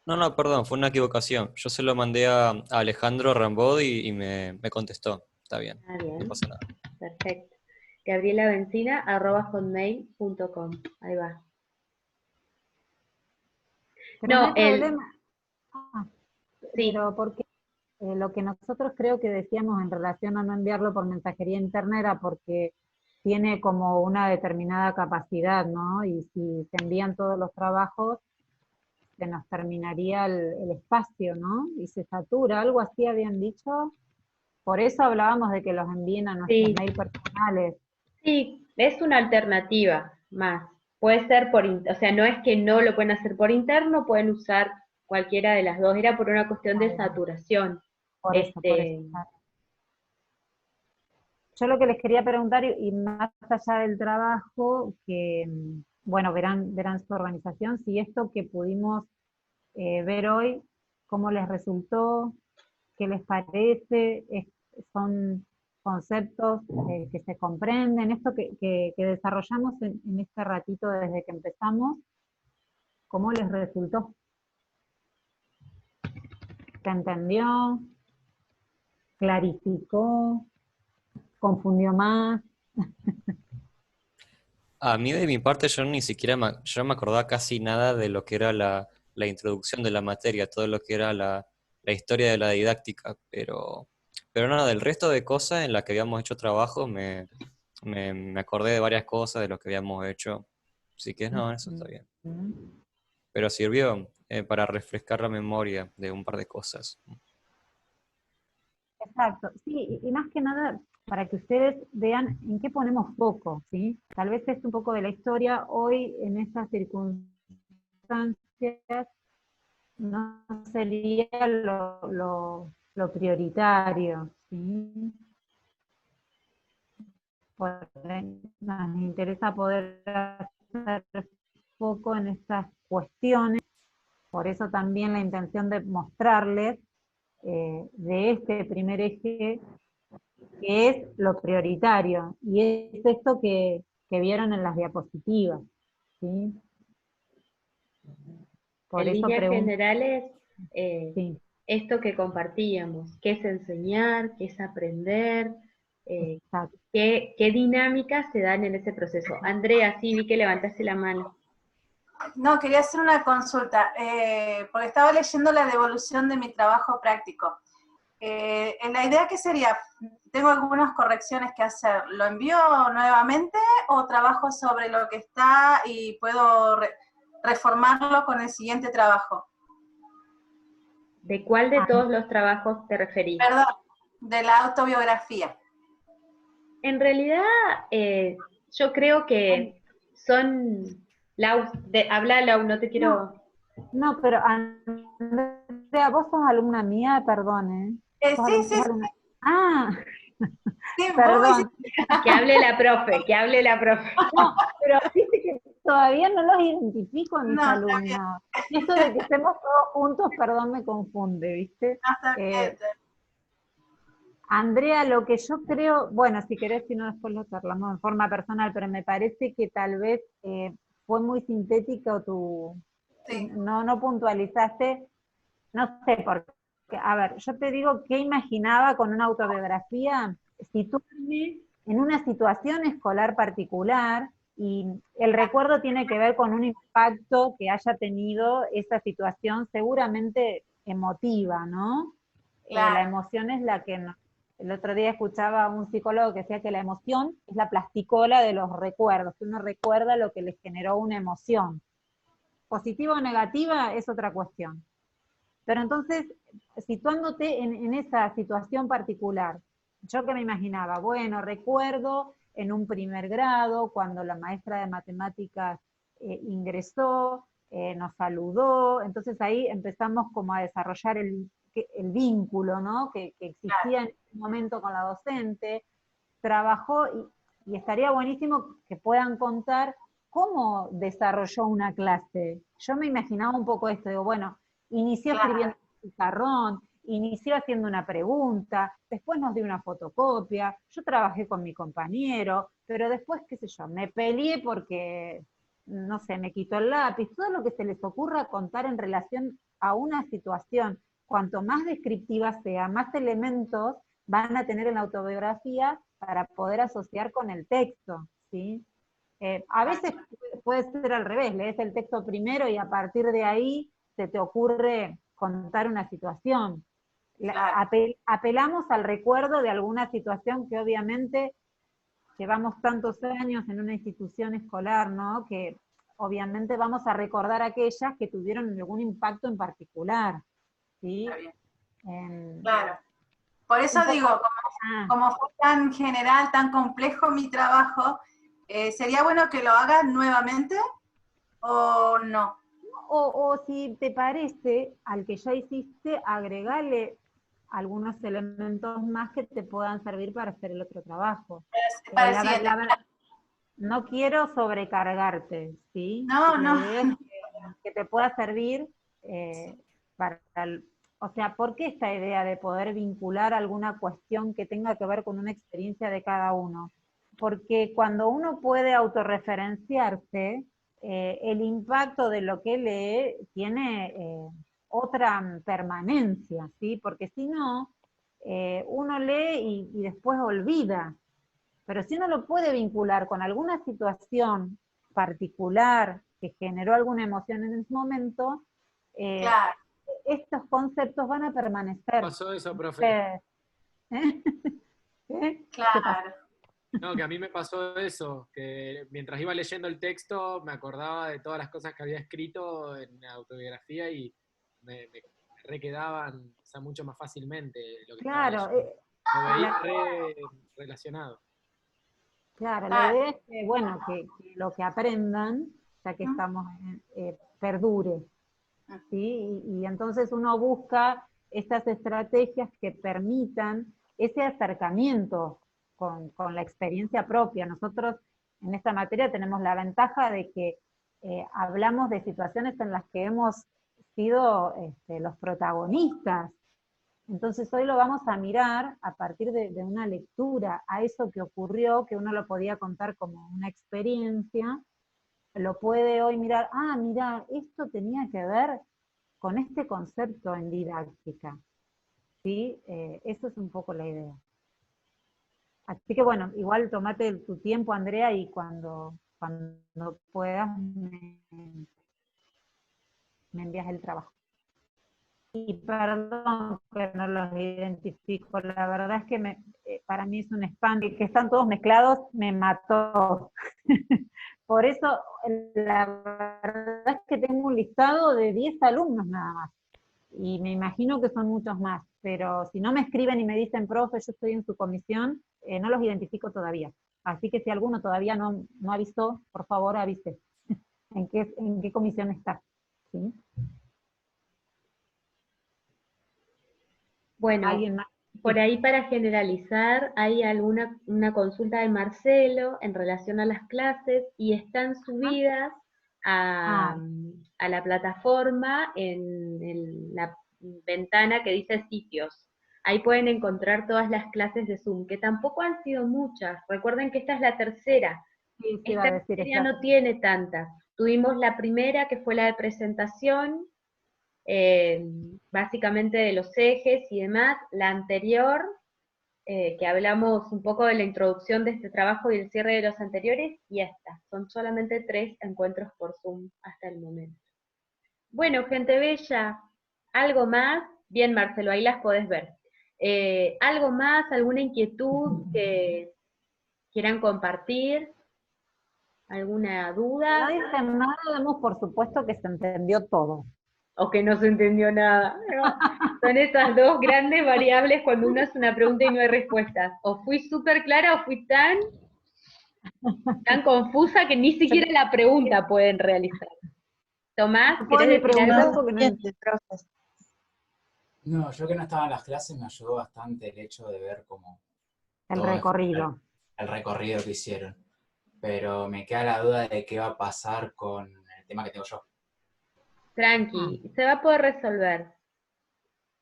Speaker 5: No, perdón, fue una equivocación. Yo se lo mandé a Alejandro Rambod y me contestó. Está bien,
Speaker 2: bien.
Speaker 5: No pasa nada.
Speaker 2: Perfecto. gabrielabencina@hotmail.com. Ahí va.
Speaker 1: Pero no hay problema. Sí. Pero porque lo que nosotros creo que decíamos en relación a no enviarlo por mensajería interna era porque tiene como una determinada capacidad, ¿no? Y si se envían todos los trabajos, se nos terminaría el espacio, ¿no? Y se satura, algo así habían dicho. Por eso hablábamos de que los envíen a nuestros mails personales.
Speaker 2: Sí, es una alternativa más. Puede ser o sea, no es que no lo pueden hacer por interno, pueden usar cualquiera de las dos. Era por una cuestión de saturación.
Speaker 1: Por eso. Yo lo que les quería preguntar, y más allá del trabajo, que, bueno, verán su organización, si esto que pudimos ver hoy, cómo les resultó, qué les parece, son conceptos que se comprenden, esto que desarrollamos en este ratito desde que empezamos, ¿cómo les resultó? ¿Se entendió? ¿Clarificó? ¿Confundió más?
Speaker 5: A mí de mi parte yo ni siquiera yo no me acordaba casi nada de lo que era la introducción de la materia, todo lo que era la historia de la didáctica, pero nada, del resto de cosas en las que habíamos hecho trabajo me acordé de varias cosas de lo que habíamos hecho, así que no, eso está bien. Pero sirvió para refrescar la memoria de un par de cosas.
Speaker 1: Exacto, sí, y más que nada para que ustedes vean en qué ponemos foco, ¿sí? Tal vez es un poco de la historia, hoy en estas circunstancias no sería lo prioritario, ¿sí? Nos interesa poder hacer foco en estas cuestiones, por eso también la intención de mostrarles de este primer eje, que es lo prioritario, y es esto que vieron en las diapositivas, ¿sí?
Speaker 2: Por en líneas generales, esto que compartíamos, qué es enseñar, qué es aprender, qué dinámicas se dan en ese proceso. Andrea, sí, vi que levantaste la mano.
Speaker 4: No, quería hacer una consulta, porque estaba leyendo la devolución de mi trabajo práctico. La idea que sería, tengo algunas correcciones que hacer, ¿lo envío nuevamente o trabajo sobre lo que está y puedo reformarlo con el siguiente trabajo?
Speaker 2: ¿De cuál de todos los trabajos te referís?
Speaker 4: Perdón, de la autobiografía.
Speaker 2: En realidad, yo creo que son... habla, Lau, no te quiero...
Speaker 1: No, pero Andrea, vos sos alumna mía, perdón, ¿eh?
Speaker 4: Sí.
Speaker 1: Ah,
Speaker 4: Sí,
Speaker 1: perdón.
Speaker 2: Que hable la profe, que hable la profe.
Speaker 1: No, pero viste que todavía no los identifico a mis
Speaker 4: No,
Speaker 1: alumnos. Esto de que estemos todos juntos, perdón, me confunde, ¿viste? Andrea, lo que yo creo, bueno, si querés, si no, después lo charlamos en forma personal, pero me parece que tal vez fue muy sintética o no puntualizaste, no sé por qué. A ver, yo te digo qué imaginaba con una autobiografía, situarme en una situación escolar particular, y el recuerdo tiene que ver con un impacto que haya tenido esa situación, seguramente emotiva, ¿no? La emoción es la que nos... El otro día escuchaba a un psicólogo que decía que la emoción es la plasticola de los recuerdos, que uno recuerda lo que le generó una emoción. Positiva o negativa es otra cuestión. Pero entonces, situándote en esa situación particular, yo que me imaginaba, bueno, recuerdo en un primer grado, cuando la maestra de matemáticas ingresó, nos saludó, entonces ahí empezamos como a desarrollar el vínculo, ¿no? que existía en ese momento con la docente, trabajó, y estaría buenísimo que puedan contar cómo desarrolló una clase. Yo me imaginaba un poco esto, digo, bueno, inició escribiendo un pizarrón, inició haciendo una pregunta, después nos dio una fotocopia, yo trabajé con mi compañero, pero después, qué sé yo, me peleé porque, no sé, me quitó el lápiz, todo lo que se les ocurra contar en relación a una situación. Cuanto más descriptiva sea, más elementos van a tener en la autobiografía para poder asociar con el texto, ¿sí? A veces puede ser al revés, lees el texto primero y a partir de ahí se te ocurre contar una situación. Apelamos al recuerdo de alguna situación que obviamente llevamos tantos años en una institución escolar, ¿no? Que obviamente vamos a recordar aquellas que tuvieron algún impacto en particular, ¿sí?
Speaker 4: Claro. Por eso digo, como fue tan general, tan complejo mi trabajo, ¿sería bueno que lo hagas nuevamente o no?
Speaker 1: O si te parece, al que ya hiciste, agregale algunos elementos más que te puedan servir para hacer el otro trabajo. No quiero sobrecargarte, ¿sí?
Speaker 4: No.
Speaker 1: Que te pueda servir para... O sea, ¿por qué esta idea de poder vincular alguna cuestión que tenga que ver con una experiencia de cada uno? Porque cuando uno puede autorreferenciarse, el impacto de lo que lee tiene otra permanencia, ¿sí? Porque si no, uno lee y después olvida. Pero si uno lo puede vincular con alguna situación particular que generó alguna emoción en ese momento, estos conceptos van a permanecer.
Speaker 8: ¿Qué pasó eso, profe?
Speaker 4: Claro.
Speaker 8: No, que a mí me pasó eso, que mientras iba leyendo el texto me acordaba de todas las cosas que había escrito en la autobiografía y me requedaban, o sea, mucho más fácilmente lo que estaba leyendo. Lo veía relacionado.
Speaker 1: Claro, la idea es que, bueno, que lo que aprendan, ya que estamos, perdure, ¿sí? Y entonces uno busca estas estrategias que permitan ese acercamiento con la experiencia propia. Nosotros en esta materia tenemos la ventaja de que hablamos de situaciones en las que hemos sido los protagonistas. Entonces hoy lo vamos a mirar a partir de una lectura a eso que ocurrió, que uno lo podía contar como una experiencia, lo puede hoy mirar, mira, esto tenía que ver con este concepto en didáctica, ¿sí? Eso es un poco la idea. Así que bueno, igual tomate tu tiempo, Andrea, y cuando puedas me envías el trabajo. Y perdón que no los identifico, la verdad es que para mí es un espanto, que están todos mezclados, me mató. Por eso, la verdad es que tengo un listado de 10 alumnos nada más. y me imagino que son muchos más, pero si no me escriben y me dicen, profe, yo estoy en su comisión, no los identifico todavía. Así que si alguno todavía no avisó, por favor avise en qué comisión está. ¿Sí?
Speaker 2: Bueno,
Speaker 1: ¿Alguien más?
Speaker 2: por ahí para generalizar, hay una consulta de Marcelo en relación a las clases y están subidas a la plataforma en la ventana que dice sitios. Ahí pueden encontrar todas las clases de Zoom, que tampoco han sido muchas. Recuerden que esta es la tercera.
Speaker 1: Sí,
Speaker 2: Esta serie no tiene tantas. Tuvimos la primera, que fue la de presentación, básicamente de los ejes y demás. La anterior, que hablamos un poco de la introducción de este trabajo y el cierre de los anteriores, y esta. Son solamente 3 encuentros por Zoom hasta el momento. Bueno, gente bella, ¿algo más? Bien, Marcelo, ahí las podés ver. ¿Algo más? ¿Alguna inquietud que quieran compartir? ¿Alguna duda?
Speaker 1: No dice nada, damos por supuesto que se entendió todo.
Speaker 2: O que no se entendió nada. ¿No? Son esas dos grandes variables cuando uno hace una pregunta y no hay respuestas. O fui súper clara o fui tan confusa que ni siquiera la pregunta pueden realizar. Tomás, ¿querés decir algo?
Speaker 9: No, yo que no estaba en las clases me ayudó bastante el hecho de ver como
Speaker 1: el recorrido.
Speaker 9: El recorrido que hicieron. Pero me queda la duda de qué va a pasar con el tema que tengo yo.
Speaker 2: Tranqui, se va a poder resolver.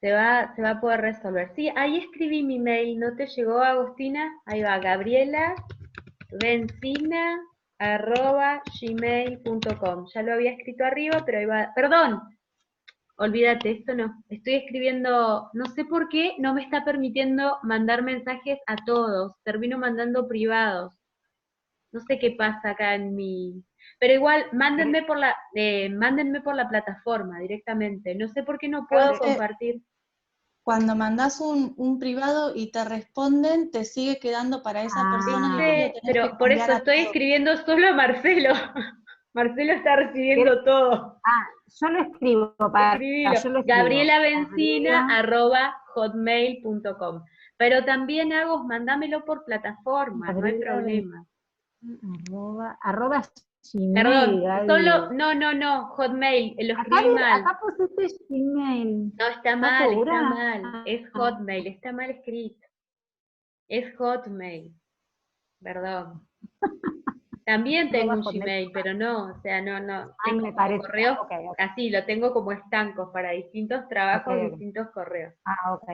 Speaker 2: Se va a poder resolver. Sí, ahí escribí mi mail, ¿no te llegó, Agustina? Ahí va, gabrielabencina@gmail.com. Ya lo había escrito arriba, pero ahí va. Perdón, olvídate, esto no. Estoy escribiendo, no sé por qué, no me está permitiendo mandar mensajes a todos. Termino mandando privados. No sé qué pasa acá en mi... Pero igual, mándenme por la plataforma directamente. No sé por qué no puedo compartir.
Speaker 4: Cuando mandás un privado y te responden, te sigue quedando para esa persona.
Speaker 2: Sí, pero por eso estoy escribiendo solo a Marcelo. Marcelo está recibiendo todo.
Speaker 1: Yo lo escribo para
Speaker 2: gabrielabencina@hotmail.com. Pero también hago, mandámelo por plataforma, no hay problema.
Speaker 1: Arroba Gmail.
Speaker 2: Perdón, solo, no, Hotmail, lo escribí mal.
Speaker 1: Acá pusiste Gmail.
Speaker 2: No, está mal, es Hotmail, está mal escrito. Es Hotmail, perdón. También tengo un Gmail, pero no, o sea, no. Tengo
Speaker 1: me parece.
Speaker 2: Correos, así, lo tengo como estancos para distintos trabajos, distintos correos.
Speaker 1: Ok.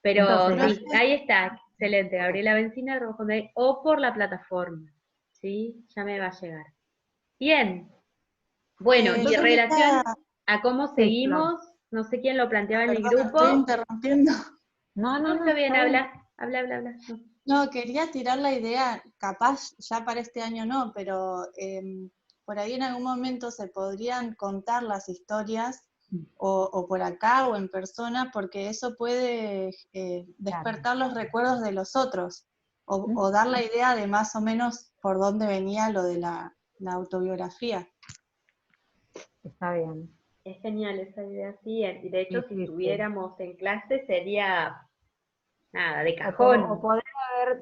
Speaker 2: Pero entonces, sí, ahí está, excelente, Gabriela Bencina, o por la plataforma, ¿sí? Ya me va a llegar. Bien. Bueno, y en relación a cómo seguimos, no sé quién lo planteaba en el grupo.
Speaker 4: Estoy interrumpiendo.
Speaker 2: No, está bien, habla.
Speaker 4: No, quería tirar la idea, capaz ya para este año no, pero por ahí en algún momento se podrían contar las historias o por acá o en persona, porque eso puede despertar los recuerdos de los otros, o dar la idea de más o menos por dónde venía lo de la autobiografía.
Speaker 1: Está bien.
Speaker 2: Es genial esa idea, sí. De hecho, si estuviéramos en clase sería, nada, de cajón.
Speaker 1: O podría haber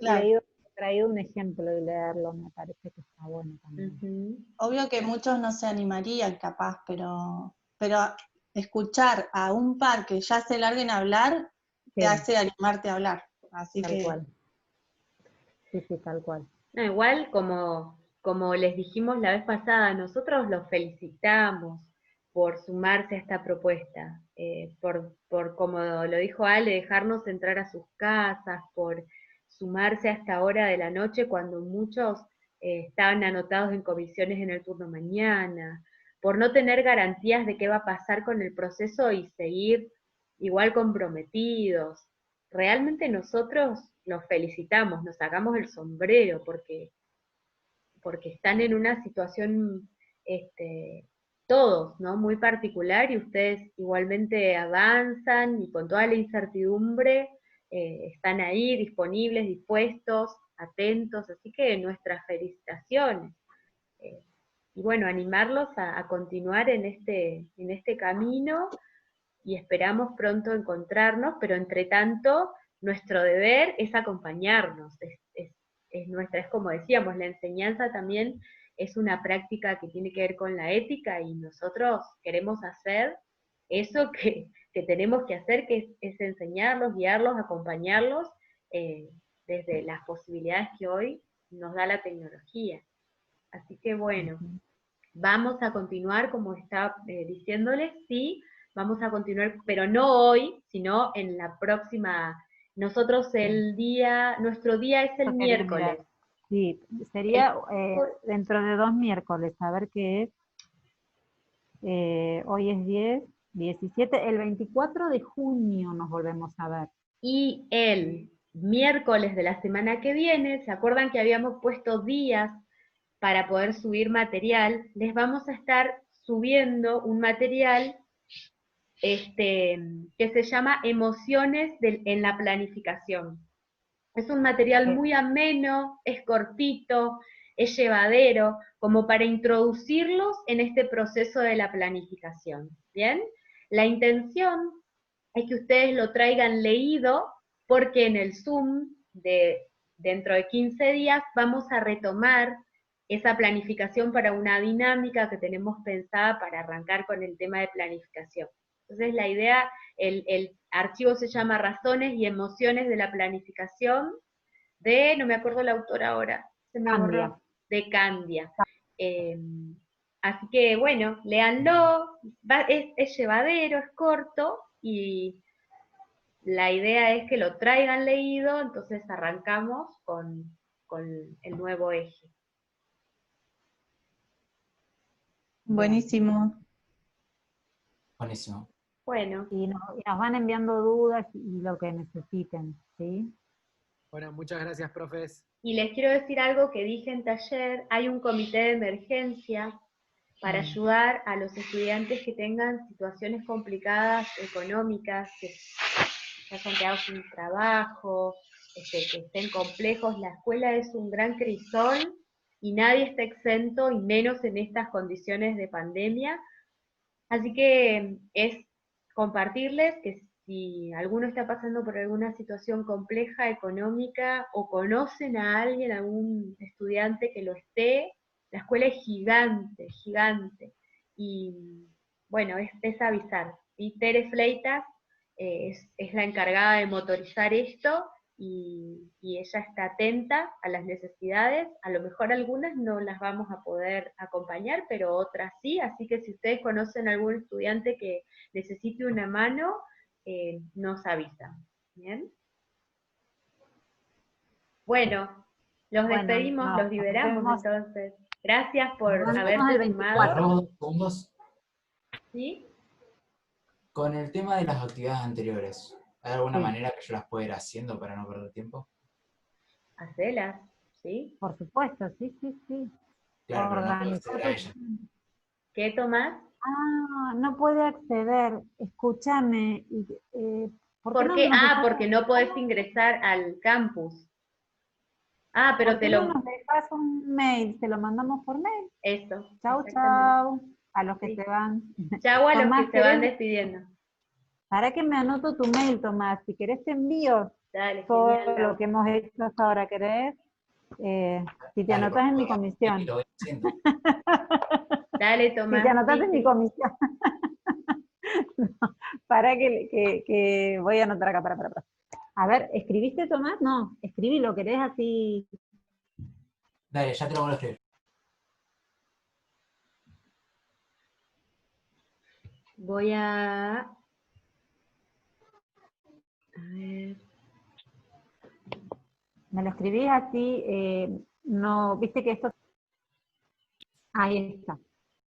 Speaker 1: traído un ejemplo y leerlo, me parece que está bueno también.
Speaker 4: Obvio que muchos no se animarían capaz, pero escuchar a un par que ya se larguen a hablar, te hace animarte a hablar. Así
Speaker 1: tal cual. Sí, tal cual.
Speaker 2: No, igual como les dijimos la vez pasada, nosotros los felicitamos por sumarse a esta propuesta, por como lo dijo Ale, dejarnos entrar a sus casas, por sumarse a esta hora de la noche cuando muchos estaban anotados en comisiones en el turno mañana, por no tener garantías de qué va a pasar con el proceso y seguir igual comprometidos. Realmente nosotros los felicitamos, nos sacamos el sombrero porque están en una situación todos, ¿no? Muy particular, y ustedes igualmente avanzan y con toda la incertidumbre están ahí disponibles, dispuestos, atentos, así que nuestras felicitaciones. Y bueno, animarlos a continuar en este camino y esperamos pronto encontrarnos, pero entre tanto, nuestro deber es acompañarnos, es como decíamos, la enseñanza también es una práctica que tiene que ver con la ética, y nosotros queremos hacer eso que tenemos que hacer, que es enseñarlos, guiarlos, acompañarlos, desde las posibilidades que hoy nos da la tecnología. Así que bueno, vamos a continuar, como estaba diciéndoles, sí, vamos a continuar, pero no hoy, sino en la próxima. Nosotros nuestro día es el miércoles.
Speaker 1: Sí, sería dentro de 2 miércoles, a ver qué es. Hoy es 10, 17, el 24 de junio nos volvemos a ver.
Speaker 2: Y el miércoles de la semana que viene, ¿se acuerdan que habíamos puesto días para poder subir material? Les vamos a estar subiendo un material que se llama Emociones en la planificación. Es un material muy ameno, es cortito, es llevadero, como para introducirlos en este proceso de la planificación, ¿bien? La intención es que ustedes lo traigan leído, porque en el Zoom dentro de 15 días vamos a retomar esa planificación para una dinámica que tenemos pensada para arrancar con el tema de planificación. Entonces la idea, el archivo se llama Razones y Emociones de la Planificación, no me acuerdo la autora ahora, se me borró, de Candia. Así que bueno, léanlo, es llevadero, es corto, y la idea es que lo traigan leído, entonces arrancamos con el nuevo eje.
Speaker 10: Buenísimo.
Speaker 9: Buenísimo.
Speaker 2: Bueno.
Speaker 1: Y nos van enviando dudas y lo que necesiten, ¿sí?
Speaker 8: Bueno, muchas gracias, profes.
Speaker 2: Y les quiero decir algo que dije en taller: hay un comité de emergencia para ayudar a los estudiantes que tengan situaciones complicadas económicas, que se hayan quedado sin trabajo, que estén complejos. La escuela es un gran crisol y nadie está exento, y menos en estas condiciones de pandemia. Así que es compartirles que si alguno está pasando por alguna situación compleja económica, o conocen a alguien, algún estudiante que lo esté, la escuela es gigante, gigante. Y bueno, es avisar. Y Tere Fleitas es la encargada de motorizar esto, y ella está atenta a las necesidades. A lo mejor algunas no las vamos a poder acompañar, pero otras sí, así que si ustedes conocen a algún estudiante que necesite una mano, nos avisan. ¿Bien? Bueno, los despedimos, los liberamos entonces. Gracias por haberse sumado. ¿Sí?
Speaker 9: Con el tema de las actividades anteriores, ¿hay alguna manera que yo las pueda ir haciendo para no perder tiempo?
Speaker 2: Hacelas, ¿sí?
Speaker 1: Por supuesto, sí.
Speaker 9: Claro, pero no puedo acceder a ella.
Speaker 2: ¿Qué, Tomás?
Speaker 1: No puede acceder. Escúchame.
Speaker 2: ¿Por qué? Porque no podés ingresar al campus. Pero
Speaker 1: ¿Por qué no nos dejas un mail? Te lo mandamos por mail.
Speaker 2: Eso.
Speaker 1: Chau. A los que se van.
Speaker 2: Chau a
Speaker 1: Tomás,
Speaker 2: los que se van despidiendo.
Speaker 1: ¿Para que me anoto tu mail, Tomás? Si querés te envío.
Speaker 2: Dale,
Speaker 1: todo
Speaker 2: genial,
Speaker 1: lo que hemos hecho hasta ahora. ¿Querés? Si te anotas en mi comisión.
Speaker 2: Dale, Tomás.
Speaker 1: Si te anotas en mi comisión. Para que voy a anotar acá, para. A ver, ¿escribiste, Tomás? No, escribí, lo querés así.
Speaker 9: Dale, ya te lo voy a escribir.
Speaker 2: Voy a ver.
Speaker 1: Me lo escribís así, no, viste que esto... Ahí está.